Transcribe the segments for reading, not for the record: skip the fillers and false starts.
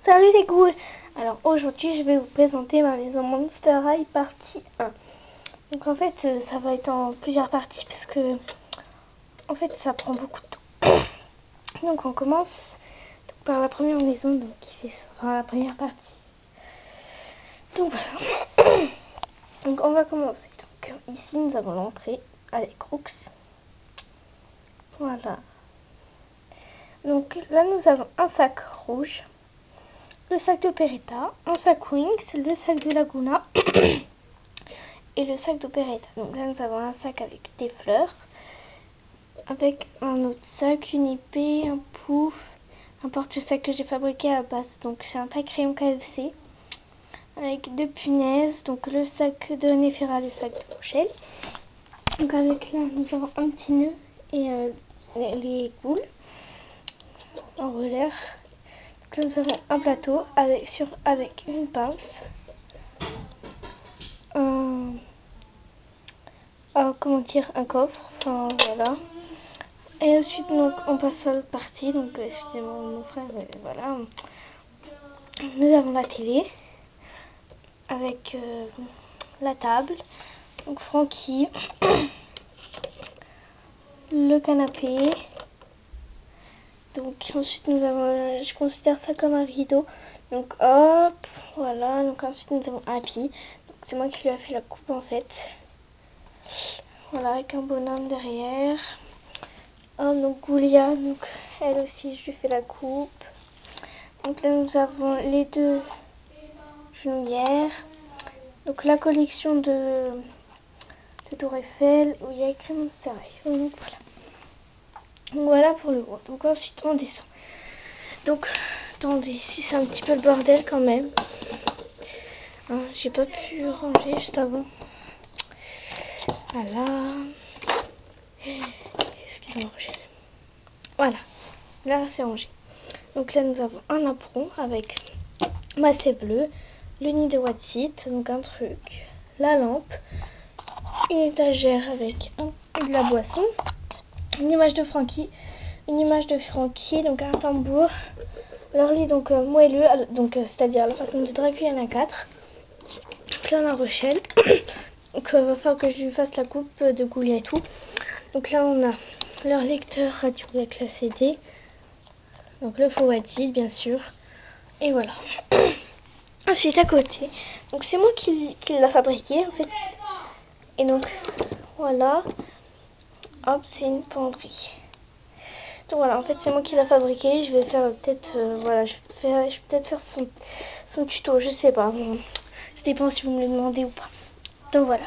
Salut les ghouls. Alors aujourd'hui je vais vous présenter ma maison Monster High partie 1. Donc en fait ça va être en plusieurs parties parce que en fait ça prend beaucoup de temps. Donc on commence par la première maison, donc qui fait la première partie. Donc voilà. Donc on va commencer. Donc ici nous avons l'entrée avec Crooks. Voilà. Donc là nous avons un sac rouge, le sac d'Operetta, un sac Wings, le sac de Laguna et le sac d'Operetta. Donc là nous avons un sac avec des fleurs, avec un autre sac, une épée, un pouf, un porte-sac que j'ai fabriqué à la base. Donc c'est un taille-crayon KFC avec deux punaises, donc le sac de Néfera, le sac de Rochelle. Donc avec là nous avons un petit nœud et les boules en roller. Donc là nous avons un plateau avec une pince, un coffre, enfin voilà. Et ensuite donc on passe à l'autre partie, donc excusez-moi mon frère, voilà. Nous avons la télé avec la table, donc Frankie, le canapé. Donc ensuite nous avons, je considère ça comme un rideau. Donc hop, voilà. Donc ensuite nous avons Happy. Donc c'est moi qui lui a fait la coupe en fait. Voilà, avec un bonhomme derrière. Oh, donc Goulia, donc elle aussi je lui fais la coupe. Donc là nous avons les deux genouillères. Donc la collection de Tour Eiffel où il y a écrit Monster High. Donc voilà. Donc voilà pour le gros. Donc ensuite on descend. Donc attendez, ici c'est un petit peu le bordel quand même. Hein, j'ai pas pu ranger juste avant. Voilà. Excusez-moi. Voilà. Là c'est rangé. Donc là nous avons un apron avec ma thé bleue, le nid de Watsit, donc un truc, la lampe, une étagère avec de la boisson, une image de Frankie, donc un tambour, leur lit donc moelleux, donc c'est-à-dire la façon de Dracula, il y en a 4. Donc là on a Rochelle, donc va falloir que je lui fasse la coupe de Goulia et tout. Donc là on a leur lecteur radio avec le CD, donc le faux Watsit bien sûr, et voilà. Ensuite à côté, donc c'est moi qui l'a fabriqué en fait, et donc voilà, hop, c'est une penderie. Donc voilà, en fait c'est moi qui l'a fabriqué. Je vais faire peut-être voilà, je vais peut-être faire son tuto, je sais pas, ça dépend si vous me le demandez ou pas. Donc voilà,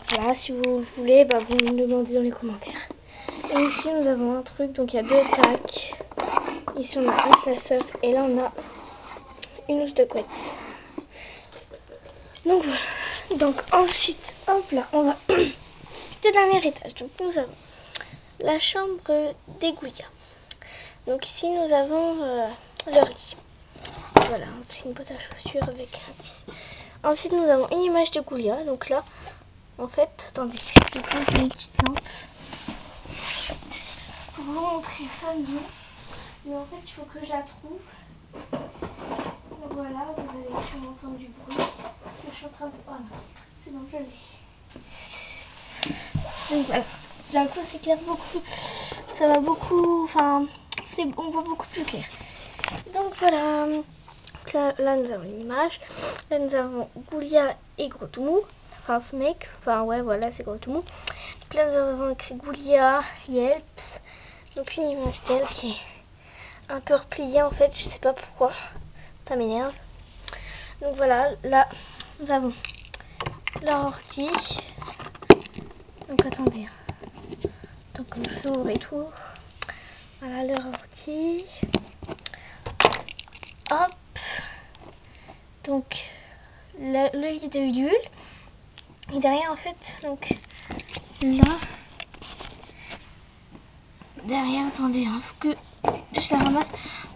voilà, si vous voulez, vous me le demandez dans les commentaires. Et ici nous avons un truc, donc il y a 2 sacs. Ici on a un classeur et là on a une housse de couette. Donc voilà. Donc ensuite, hop là, on va au dernier étage. Donc nous avons la chambre des Goulia. Donc ici nous avons leur lit. Voilà, c'est une boîte à chaussures avec un tissu. Ensuite nous avons une image de Goulia. Donc là, en fait, attendez, je vais prendre une petite lampe pour vous montrer ça mieux. Mais en fait, il faut que je la trouve. Donc voilà, vous allez sûrement entendre du bruit. Je suis en train de... Voilà, c'est bon, je l'ai. Donc voilà, d'un coup c'est clair beaucoup. Ça va beaucoup... Enfin, on voit beaucoup plus clair. Donc voilà. Donc là nous avons une image. Là nous avons Goulia et Gros Toumou. Enfin ce mec. Enfin ouais voilà c'est Gros Toumou. Donc là nous avons écrit Goulia, Yelps. Donc une image d'elle qui est un peu repliée en fait. Je sais pas pourquoi. Ça m'énerve. Donc voilà, là nous avons leur ordi. Donc attendez. Donc je l'ouvre et tout. Voilà leur ordi. Hop. Donc le lit de Yule. Et derrière en fait, donc là. Derrière, attendez, faut que je la ramasse.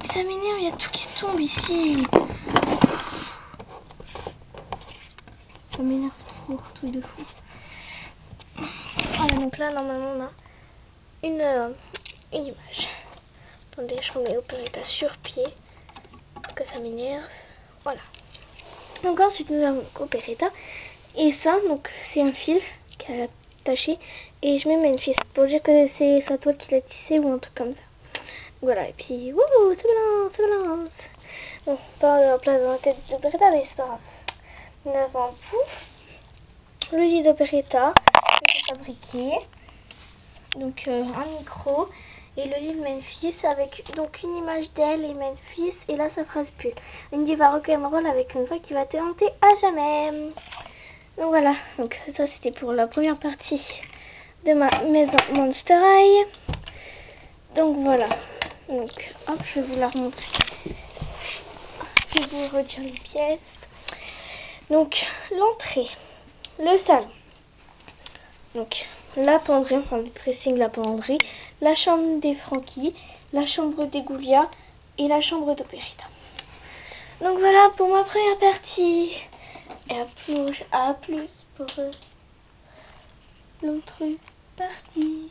Mais ça m'énerve, il y a tout qui tombe ici. Ça m'énerve trop, truc de fou. Voilà, donc là, normalement, on a une image. Attendez, je remets Operetta sur pied. que ça m'énerve. Voilà. Donc ensuite nous avons Operetta. Et ça, donc c'est un fil qui est attaché. Et je mets Memphis pour dire que c'est sa toile qui l'a tissé ou un truc comme ça. Voilà, et puis wouhou, ça balance, ça balance. Bon, pas la place dans la tête d'Operetta, mais c'est pas grave. Nous avons un pouf. Le lit d'Operetta que j'ai fabriqué. Donc un micro. Et le lit de Memphis avec donc une image d'elle et Memphis et là sa phrase pull. Indy va rock'n'roll avec une voix qui va te hanter à jamais. Donc voilà, donc ça c'était pour la première partie de ma maison Monster High. Donc voilà, donc hop, je vais vous la remontrer. Je vais vous redire les pièces. Donc l'entrée, le salon. Donc la penderie, enfin le dressing, la penderie, la chambre des Frankie, la chambre des Goulia et la chambre d'Operetta. Donc voilà pour ma première partie. Et à plus pour l'autre partie.